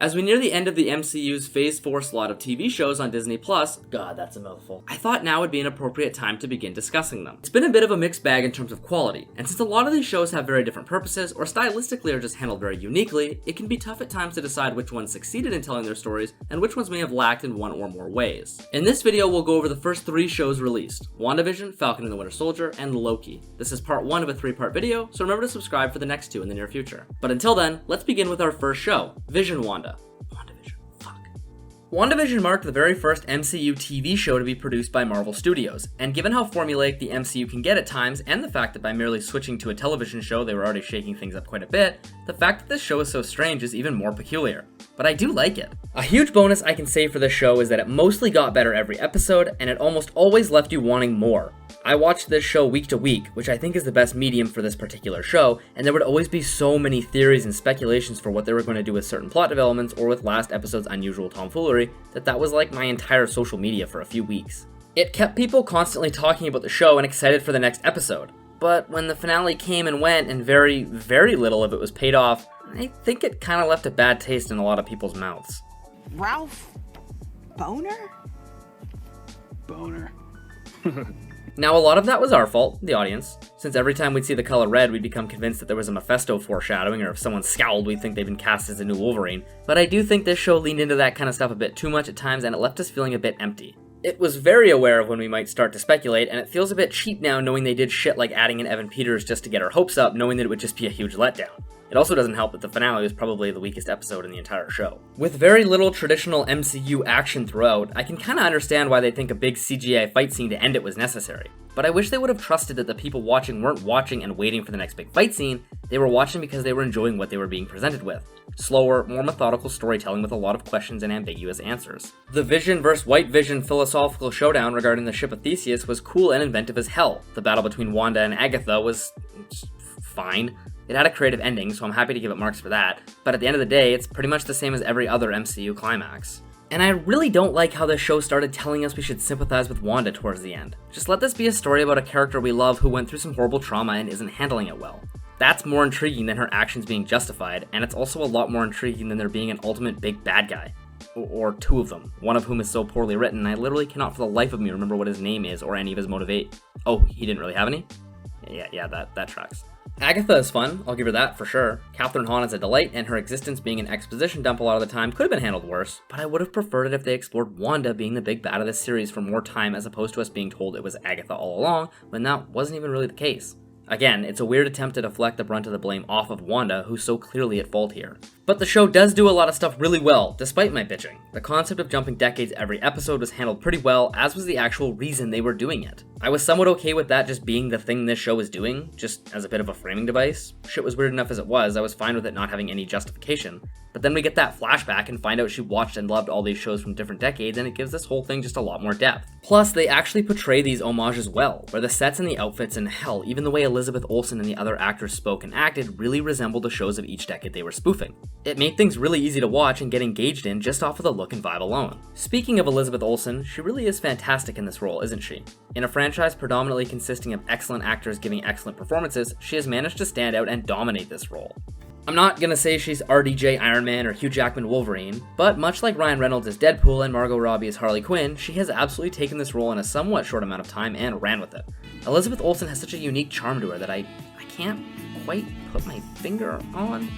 As we near the end of the MCU's Phase 4 slot of TV shows on Disney+, God, that's a mouthful, I thought now would be an appropriate time to begin discussing them. It's been a bit of a mixed bag in terms of quality, and since a lot of these shows have very different purposes, or stylistically are just handled very uniquely, it can be tough at times to decide which ones succeeded in telling their stories, and which ones may have lacked in one or more ways. In this video, we'll go over the first 3 shows released: WandaVision, Falcon and the Winter Soldier, and Loki. This is part 1 of a 3-part video, so remember to subscribe for the next 2 in the near future. But until then, let's begin with our first show, Vision Wanda. WandaVision marked the very first MCU TV show to be produced by Marvel Studios, and given how formulaic the MCU can get at times, and the fact that by merely switching to a television show they were already shaking things up quite a bit, the fact that this show is so strange is even more peculiar. But I do like it. A huge bonus I can say for this show is that it mostly got better every episode, and it almost always left you wanting more. I watched this show week to week, which I think is the best medium for this particular show, and there would always be so many theories and speculations for what they were going to do with certain plot developments or with last episode's unusual tomfoolery that was like my entire social media for a few weeks. It kept people constantly talking about the show and excited for the next episode, but when the finale came and went and very, very little of it was paid off, I think it kind of left a bad taste in a lot of people's mouths. Ralph Boner? Boner. Now, a lot of that was our fault, the audience, since every time we'd see the color red, we'd become convinced that there was a Mephisto foreshadowing, or if someone scowled, we'd think they'd been cast as a new Wolverine. But I do think this show leaned into that kind of stuff a bit too much at times, and it left us feeling a bit empty. It was very aware of when we might start to speculate, and it feels a bit cheap now knowing they did shit like adding in Evan Peters just to get our hopes up, knowing that it would just be a huge letdown. It also doesn't help that the finale was probably the weakest episode in the entire show. With very little traditional MCU action throughout, I can kinda understand why they think a big CGI fight scene to end it was necessary. But I wish they would have trusted that the people watching weren't watching and waiting for the next big fight scene, they were watching because they were enjoying what they were being presented with. Slower, more methodical storytelling with a lot of questions and ambiguous answers. The Vision vs. White Vision philosophical showdown regarding the ship of Theseus was cool and inventive as hell. The battle between Wanda and Agatha was fine. It had a creative ending, so I'm happy to give it marks for that, but at the end of the day, it's pretty much the same as every other MCU climax. And I really don't like how this show started telling us we should sympathize with Wanda towards the end. Just let this be a story about a character we love who went through some horrible trauma and isn't handling it well. That's more intriguing than her actions being justified, and it's also a lot more intriguing than there being an ultimate big bad guy. Or 2 of them, one of whom is so poorly written, I literally cannot for the life of me remember what his name is or any of his motivate. Oh, he didn't really have any? Yeah, that tracks. Agatha is fun, I'll give her that for sure. Catherine Hahn is a delight, and her existence being an exposition dump a lot of the time could have been handled worse, but I would have preferred it if they explored Wanda being the big bad of this series for more time as opposed to us being told it was Agatha all along, when that wasn't even really the case. Again, it's a weird attempt to deflect the brunt of the blame off of Wanda, who's so clearly at fault here. But the show does do a lot of stuff really well, despite my bitching. The concept of jumping decades every episode was handled pretty well, as was the actual reason they were doing it. I was somewhat okay with that just being the thing this show was doing, just as a bit of a framing device. Shit was weird enough as it was, I was fine with it not having any justification. But then we get that flashback and find out she watched and loved all these shows from different decades, and it gives this whole thing just a lot more depth. Plus, they actually portray these homages well, where the sets and the outfits and hell, even the way Elizabeth Olsen and the other actors spoke and acted really resembled the shows of each decade they were spoofing. It made things really easy to watch and get engaged in just off of the look and vibe alone. Speaking of Elizabeth Olsen, she really is fantastic in this role, isn't she? In a franchise predominantly consisting of excellent actors giving excellent performances, she has managed to stand out and dominate this role. I'm not gonna say she's RDJ Iron Man or Hugh Jackman Wolverine, but much like Ryan Reynolds as Deadpool and Margot Robbie as Harley Quinn, she has absolutely taken this role in a somewhat short amount of time and ran with it. Elizabeth Olsen has such a unique charm to her that I can't quite put my finger on.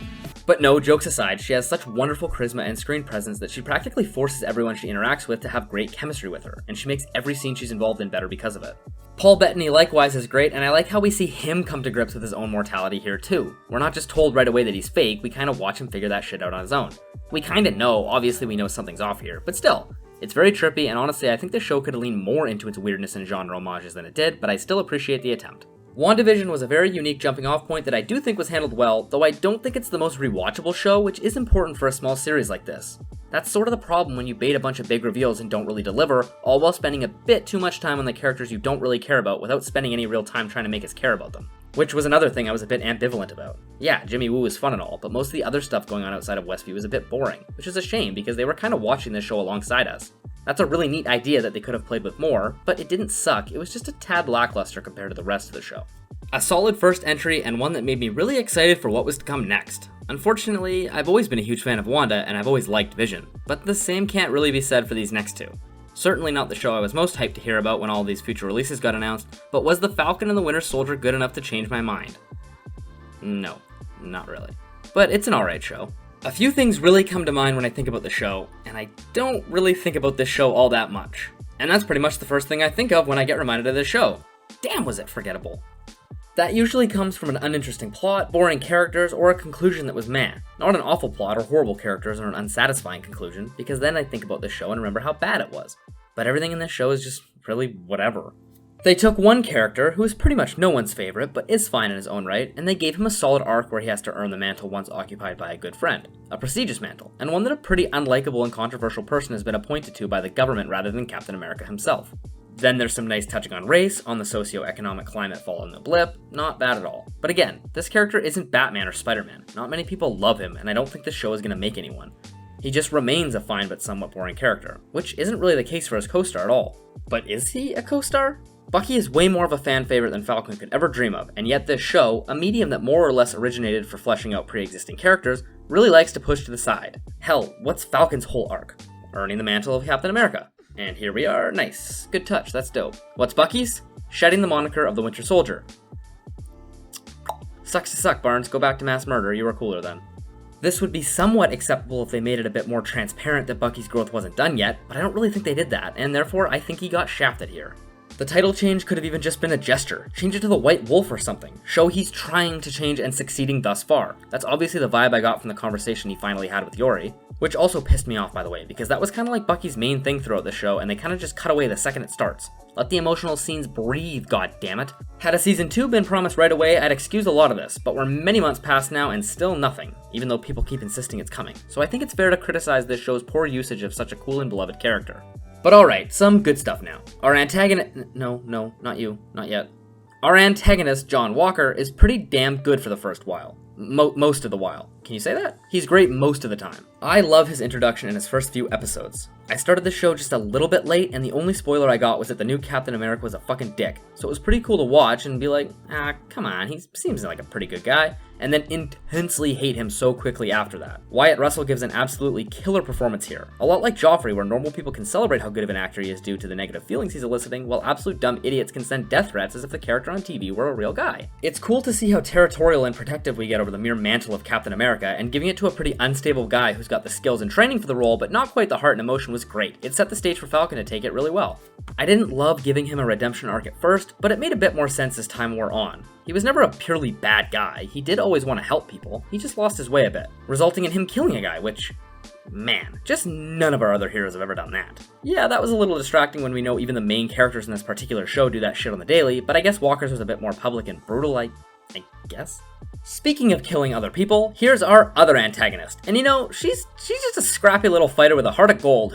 But no, jokes aside, she has such wonderful charisma and screen presence that she practically forces everyone she interacts with to have great chemistry with her, and she makes every scene she's involved in better because of it. Paul Bettany likewise is great, and I like how we see him come to grips with his own mortality here too. We're not just told right away that he's fake, we kind of watch him figure that shit out on his own. We kinda know, obviously we know something's off here, but still, it's very trippy, and honestly I think the show could have leaned more into its weirdness and genre homages than it did, but I still appreciate the attempt. WandaVision was a very unique jumping off point that I do think was handled well, though I don't think it's the most rewatchable show, which is important for a small series like this. That's sort of the problem when you bait a bunch of big reveals and don't really deliver, all while spending a bit too much time on the characters you don't really care about without spending any real time trying to make us care about them. Which was another thing I was a bit ambivalent about. Yeah, Jimmy Woo is fun and all, but most of the other stuff going on outside of Westview was a bit boring, which is a shame because they were kind of watching this show alongside us. That's a really neat idea that they could have played with more, but it didn't suck, it was just a tad lackluster compared to the rest of the show. A solid first entry and one that made me really excited for what was to come next. Unfortunately, I've always been a huge fan of Wanda and I've always liked Vision, but the same can't really be said for these next two. Certainly not the show I was most hyped to hear about when all these future releases got announced, but was the Falcon and the Winter Soldier good enough to change my mind? No, not really. But it's an alright show. A few things really come to mind when I think about the show, and I don't really think about this show all that much. And that's pretty much the first thing I think of when I get reminded of this show. Damn, was it forgettable. That usually comes from an uninteresting plot, boring characters, or a conclusion that was meh. Not an awful plot or horrible characters or an unsatisfying conclusion, because then I think about this show and remember how bad it was. But everything in this show is just really whatever. They took one character, who is pretty much no one's favorite, but is fine in his own right, and they gave him a solid arc where he has to earn the mantle once occupied by a good friend. A prestigious mantle, and one that a pretty unlikable and controversial person has been appointed to by the government rather than Captain America himself. Then there's some nice touching on race, on the socio-economic climate following the blip, not bad at all. But again, this character isn't Batman or Spider-Man. Not many people love him, and I don't think this show is going to make anyone. He just remains a fine but somewhat boring character, which isn't really the case for his co-star at all. But is he a co-star? Bucky is way more of a fan favorite than Falcon could ever dream of, and yet this show, a medium that more or less originated for fleshing out pre-existing characters, really likes to push to the side. Hell, what's Falcon's whole arc? Earning the mantle of Captain America. And here we are, nice. Good touch, that's dope. What's Bucky's? Shedding the moniker of the Winter Soldier. Sucks to suck, Barnes, go back to mass murder, you were cooler then. This would be somewhat acceptable if they made it a bit more transparent that Bucky's growth wasn't done yet, but I don't really think they did that, and therefore I think he got shafted here. The title change could have even just been a gesture. Change it to the White Wolf or something. Show he's trying to change and succeeding thus far. That's obviously the vibe I got from the conversation he finally had with Yori, which also pissed me off by the way, because that was kind of like Bucky's main thing throughout the show and they kind of just cut away the second it starts. Let the emotional scenes breathe, goddammit. Had a season 2 been promised right away, I'd excuse a lot of this, but we're many months past now and still nothing, even though people keep insisting it's coming. So I think it's fair to criticize this show's poor usage of such a cool and beloved character. But alright, some good stuff now. Our antagonist- no, not you, not yet. Our antagonist, John Walker, is pretty damn good for the first while. Most of the while. Can you say that? He's great most of the time. I love his introduction in his first few episodes. I started the show just a little bit late, and the only spoiler I got was that the new Captain America was a fucking dick. So it was pretty cool to watch and be like, come on, he seems like a pretty good guy. And then intensely hate him so quickly after that. Wyatt Russell gives an absolutely killer performance here. A lot like Joffrey, where normal people can celebrate how good of an actor he is due to the negative feelings he's eliciting, while absolute dumb idiots can send death threats as if the character on TV were a real guy. It's cool to see how territorial and protective we get over the mere mantle of Captain America, and giving it to a pretty unstable guy who's got the skills and training for the role, but not quite the heart and emotion was great. It set the stage for Falcon to take it really well. I didn't love giving him a redemption arc at first, but it made a bit more sense as time wore on. He was never a purely bad guy, he did always want to help people, he just lost his way a bit, resulting in him killing a guy, which, man, just none of our other heroes have ever done that. Yeah, that was a little distracting when we know even the main characters in this particular show do that shit on the daily, but I guess Walker's was a bit more public and brutal, I guess? Speaking of killing other people, here's our other antagonist, and you know, she's just a scrappy little fighter with a heart of gold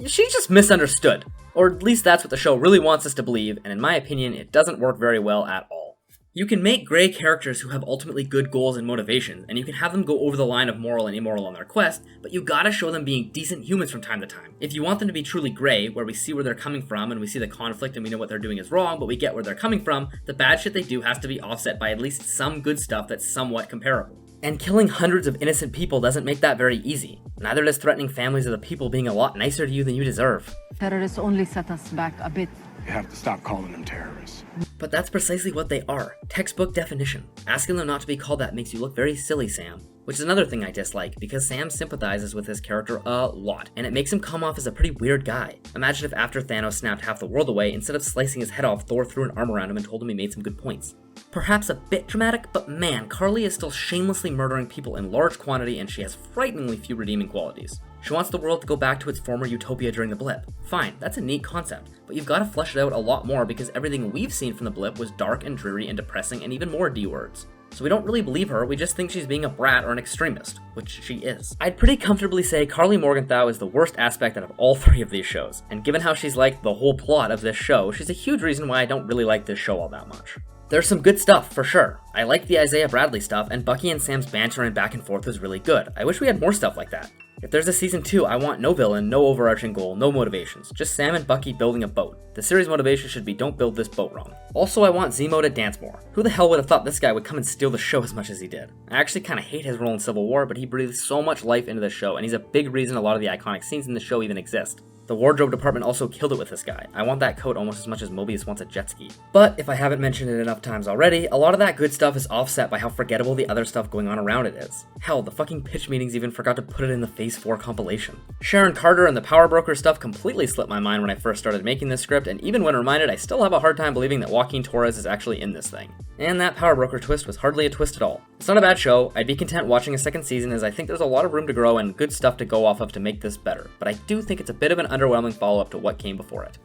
she's just misunderstood. Or at least that's what the show really wants us to believe, and in my opinion, it doesn't work very well at all. You can make gray characters who have ultimately good goals and motivations, and you can have them go over the line of moral and immoral on their quest, but you gotta show them being decent humans from time to time. If you want them to be truly gray, where we see where they're coming from, and we see the conflict and we know what they're doing is wrong, but we get where they're coming from, the bad shit they do has to be offset by at least some good stuff that's somewhat comparable. And killing hundreds of innocent people doesn't make that very easy. Neither does threatening families of the people being a lot nicer to you than you deserve. Terrorists only set us back a bit. You have to stop calling them terrorists. But that's precisely what they are. Textbook definition. Asking them not to be called that makes you look very silly, Sam. Which is another thing I dislike, because Sam sympathizes with his character a lot, and it makes him come off as a pretty weird guy. Imagine if after Thanos snapped half the world away, instead of slicing his head off, Thor threw an arm around him and told him he made some good points. Perhaps a bit dramatic, but man, Carly is still shamelessly murdering people in large quantity, and she has frighteningly few redeeming qualities. She wants the world to go back to its former utopia during the blip. Fine, that's a neat concept, but you've got to flesh it out a lot more because everything we've seen from the blip was dark and dreary and depressing and even more D-words. So we don't really believe her, we just think she's being a brat or an extremist, which she is. I'd pretty comfortably say Carly Morgenthau is the worst aspect out of all three of these shows, and given how she's like the whole plot of this show, she's a huge reason why I don't really like this show all that much. There's some good stuff, for sure. I like the Isaiah Bradley stuff, and Bucky and Sam's banter and back and forth was really good. I wish we had more stuff like that. If there's a season 2, I want no villain, no overarching goal, no motivations. Just Sam and Bucky building a boat. The series motivation should be don't build this boat wrong. Also, I want Zemo to dance more. Who the hell would have thought this guy would come and steal the show as much as he did? I actually kind of hate his role in Civil War, but he breathes so much life into the show, and he's a big reason a lot of the iconic scenes in the show even exist. The wardrobe department also killed it with this guy. I want that coat almost as much as Mobius wants a jet ski. But if I haven't mentioned it enough times already, a lot of that good stuff is offset by how forgettable the other stuff going on around it is. Hell, the fucking pitch meetings even forgot to put it in the Phase 4 compilation. Sharon Carter and the Power Broker stuff completely slipped my mind when I first started making this script, and even when reminded, I still have a hard time believing that Joaquin Torres is actually in this thing. And that Power Broker twist was hardly a twist at all. It's not a bad show. I'd be content watching a second season, as I think there's a lot of room to grow and good stuff to go off of to make this better, but I do think it's a bit of an underwhelming follow-up to what came before it.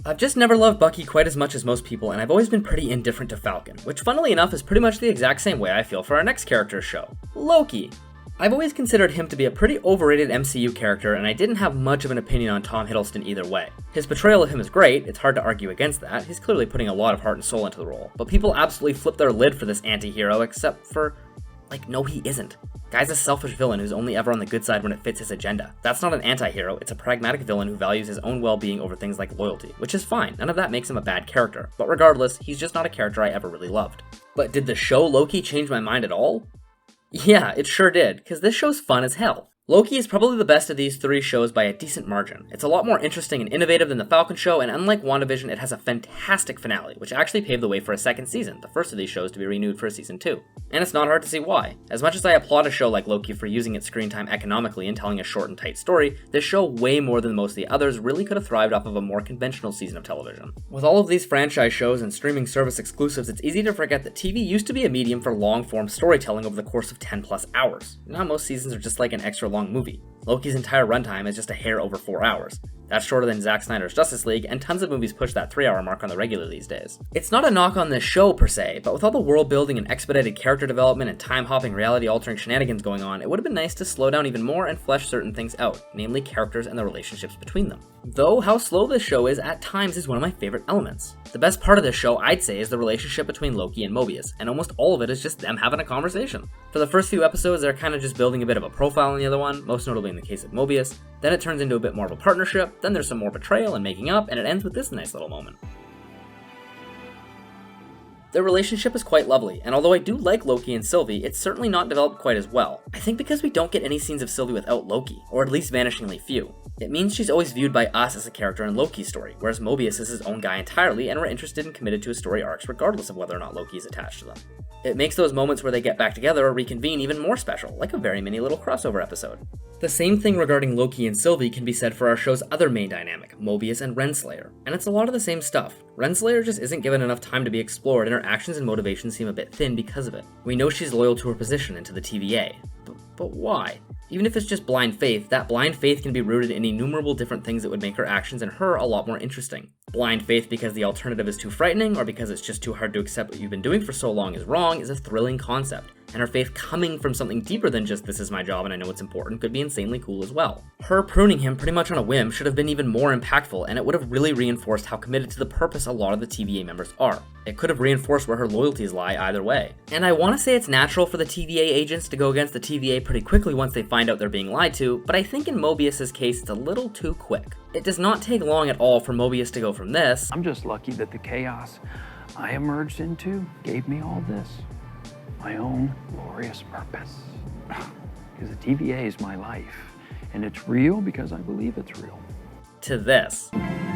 I've just never loved Bucky quite as much as most people, and I've always been pretty indifferent to Falcon, which funnily enough is pretty much the exact same way I feel for our next character's show, Loki. I've always considered him to be a pretty overrated MCU character, and I didn't have much of an opinion on Tom Hiddleston either way. His portrayal of him is great, it's hard to argue against that, he's clearly putting a lot of heart and soul into the role, but people absolutely flip their lid for this anti-hero except for, no he isn't. Guy's a selfish villain who's only ever on the good side when it fits his agenda. That's not an anti-hero, it's a pragmatic villain who values his own well-being over things like loyalty, which is fine, none of that makes him a bad character, but regardless, he's just not a character I ever really loved. But did the show Loki change my mind at all? Yeah, it sure did, because this show's fun as hell. Loki is probably the best of these three shows by a decent margin. It's a lot more interesting and innovative than the Falcon show, and unlike WandaVision, it has a fantastic finale, which actually paved the way for a second season, the first of these shows to be renewed for a season 2. And it's not hard to see why. As much as I applaud a show like Loki for using its screen time economically and telling a short and tight story, this show, way more than most of the others, really could have thrived off of a more conventional season of television. With all of these franchise shows and streaming service exclusives, it's easy to forget that TV used to be a medium for long-form storytelling over the course of 10+ hours. Now most seasons are just like an extra long movie. Loki's entire runtime is just a hair over 4 hours. That's shorter than Zack Snyder's Justice League, and tons of movies push that 3-hour mark on the regular these days. It's not a knock on this show per se, but with all the world building and expedited character development and time-hopping reality-altering shenanigans going on, it would have been nice to slow down even more and flesh certain things out, namely characters and the relationships between them. Though how slow this show is at times is one of my favorite elements. The best part of this show, I'd say, is the relationship between Loki and Mobius, and almost all of it is just them having a conversation. For the first few episodes, they're kind of just building a bit of a profile on the other one, most notably in the case of Mobius. Then it turns into a bit more of a partnership, then there's some more betrayal and making up, and it ends with this nice little moment. Their relationship is quite lovely, and although I do like Loki and Sylvie, it's certainly not developed quite as well. I think because we don't get any scenes of Sylvie without Loki, or at least vanishingly few. It means she's always viewed by us as a character in Loki's story, whereas Mobius is his own guy entirely, and we're interested and committed to his story arcs regardless of whether or not Loki is attached to them. It makes those moments where they get back together or reconvene even more special, like a very mini little crossover episode. The same thing regarding Loki and Sylvie can be said for our show's other main dynamic, Mobius and Renslayer, and it's a lot of the same stuff. Renslayer just isn't given enough time to be explored, and her actions and motivations seem a bit thin because of it. We know she's loyal to her position and to the TVA, but why? Even if it's just blind faith, that blind faith can be rooted in innumerable different things that would make her actions and her a lot more interesting. Blind faith because the alternative is too frightening, or because it's just too hard to accept what you've been doing for so long is wrong, is a thrilling concept. And her faith coming from something deeper than just this is my job and I know it's important could be insanely cool as well. Her pruning him pretty much on a whim should have been even more impactful, and it would have really reinforced how committed to the purpose a lot of the TVA members are. It could have reinforced where her loyalties lie either way. And I want to say it's natural for the TVA agents to go against the TVA pretty quickly once they find out they're being lied to, but I think in Mobius's case it's a little too quick. It does not take long at all for Mobius to go from this, I'm just lucky that the chaos I emerged into gave me all this. My own glorious purpose. Because the TVA is my life, and it's real because I believe it's real. to this.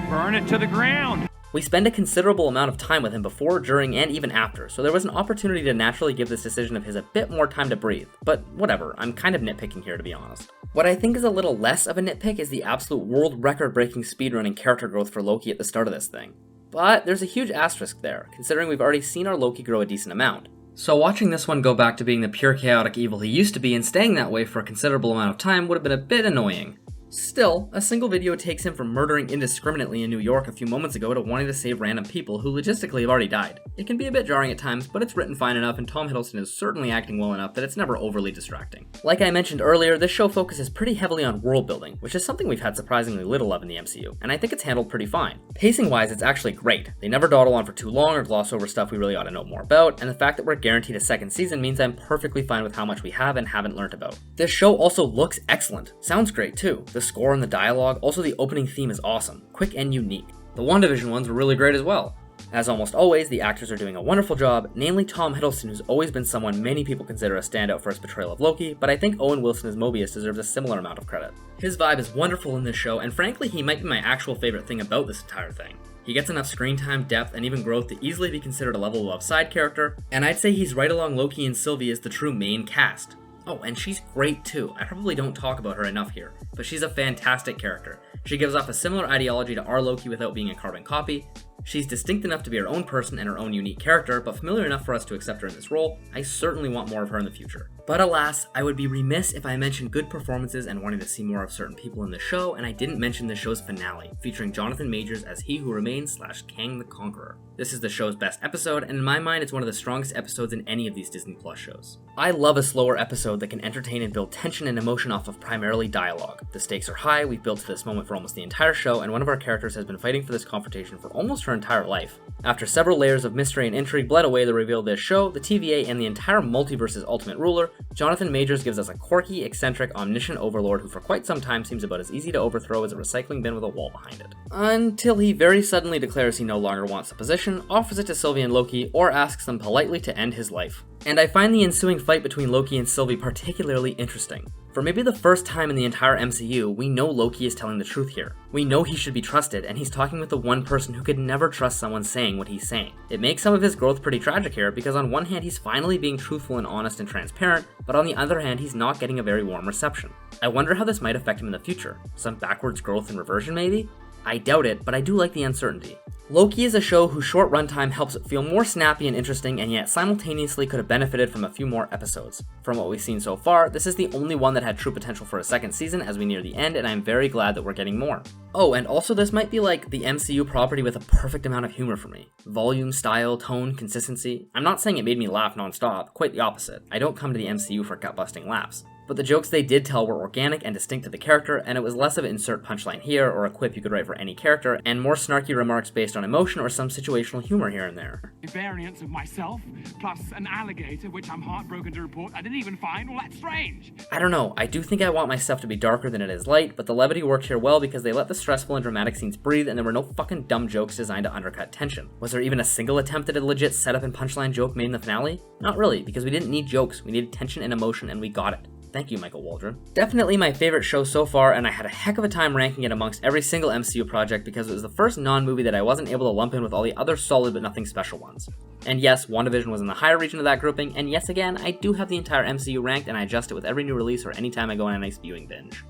Burn it to the ground! We spend a considerable amount of time with him before, during, and even after, so there was an opportunity to naturally give this decision of his a bit more time to breathe. But whatever, I'm kind of nitpicking here to be honest. What I think is a little less of a nitpick is the absolute world record-breaking speedrunning character growth for Loki at the start of this thing. But there's a huge asterisk there, considering we've already seen our Loki grow a decent amount. So watching this one go back to being the pure chaotic evil he used to be and staying that way for a considerable amount of time would have been a bit annoying. Still, a single video takes him from murdering indiscriminately in New York a few moments ago to wanting to save random people who logistically have already died. It can be a bit jarring at times, but it's written fine enough and Tom Hiddleston is certainly acting well enough that it's never overly distracting. Like I mentioned earlier, this show focuses pretty heavily on world building, which is something we've had surprisingly little of in the MCU, and I think it's handled pretty fine. Pacing wise, it's actually great. They never dawdle on for too long or gloss over stuff we really ought to know more about, and the fact that we're guaranteed a second season means I'm perfectly fine with how much we have and haven't learnt about. This show also looks excellent. Sounds great too. The score and the dialogue, also the opening theme is awesome, quick and unique. The WandaVision ones were really great as well. As almost always, the actors are doing a wonderful job, namely Tom Hiddleston, who's always been someone many people consider a standout for his portrayal of Loki, but I think Owen Wilson as Mobius deserves a similar amount of credit. His vibe is wonderful in this show, and frankly, he might be my actual favorite thing about this entire thing. He gets enough screen time, depth, and even growth to easily be considered a level above side character, and I'd say he's right along Loki and Sylvie as the true main cast. Oh, and she's great too. I probably don't talk about her enough here, but she's a fantastic character. She gives off a similar ideology to our Loki without being a carbon copy. She's distinct enough to be her own person and her own unique character, but familiar enough for us to accept her in this role. I certainly want more of her in the future. But alas, I would be remiss if I mentioned good performances and wanting to see more of certain people in the show, and I didn't mention the show's finale, featuring Jonathan Majors as He Who Remains / Kang the Conqueror. This is the show's best episode, and in my mind, it's one of the strongest episodes in any of these Disney Plus shows. I love a slower episode that can entertain and build tension and emotion off of primarily dialogue. The stakes are high, we've built to this moment for almost the entire show, and one of our characters has been fighting for this confrontation for almost her entire life. After several layers of mystery and intrigue bled away the reveal of this show, the TVA, and the entire multiverse's ultimate ruler, Jonathan Majors gives us a quirky, eccentric, omniscient overlord who for quite some time seems about as easy to overthrow as a recycling bin with a wall behind it. Until he very suddenly declares he no longer wants the position, offers it to Sylvie and Loki, or asks them politely to end his life. And I find the ensuing fight between Loki and Sylvie particularly interesting. For maybe the first time in the entire MCU, we know Loki is telling the truth here. We know he should be trusted, and he's talking with the one person who could never trust someone saying what he's saying. It makes some of his growth pretty tragic here, because on one hand he's finally being truthful and honest and transparent, but on the other hand he's not getting a very warm reception. I wonder how this might affect him in the future. Some backwards growth and reversion maybe? I doubt it, but I do like the uncertainty. Loki is a show whose short runtime helps it feel more snappy and interesting, and yet simultaneously could have benefited from a few more episodes. From what we've seen so far, this is the only one that had true potential for a second season as we near the end, and I'm very glad that we're getting more. Oh, and also this might be like the MCU property with a perfect amount of humor for me. Volume, style, tone, consistency. I'm not saying it made me laugh nonstop, quite the opposite. I don't come to the MCU for gut-busting laughs. But the jokes they did tell were organic and distinct to the character, and it was less of an insert punchline here or a quip you could write for any character, and more snarky remarks based on emotion or some situational humor here and there. A variance of myself, plus an alligator, which I'm heartbroken to report I didn't even find all that strange. I don't know, I do think I want my stuff to be darker than it is light, but the levity worked here well because they let the stressful and dramatic scenes breathe and there were no fucking dumb jokes designed to undercut tension. Was there even a single attempt at a legit setup and punchline joke made in the finale? Not really, because we didn't need jokes, we needed tension and emotion and we got it. Thank you, Michael Waldron. Definitely my favorite show so far, and I had a heck of a time ranking it amongst every single MCU project because it was the first non-movie that I wasn't able to lump in with all the other solid but nothing special ones. And yes, WandaVision was in the higher region of that grouping, and yes again, I do have the entire MCU ranked and I adjust it with every new release or anytime I go on a nice viewing binge.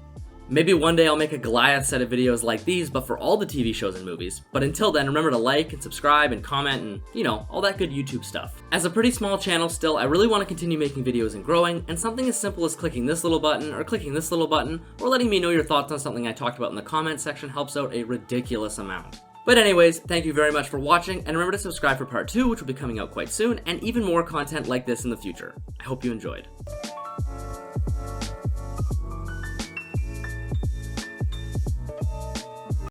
Maybe one day I'll make a Goliath set of videos like these, but for all the TV shows and movies. But until then, remember to like and subscribe and comment and, you know, all that good YouTube stuff. As a pretty small channel still, I really want to continue making videos and growing, and something as simple as clicking this little button, or clicking this little button, or letting me know your thoughts on something I talked about in the comment section helps out a ridiculous amount. But anyways, thank you very much for watching, and remember to subscribe for part 2, which will be coming out quite soon, and even more content like this in the future. I hope you enjoyed.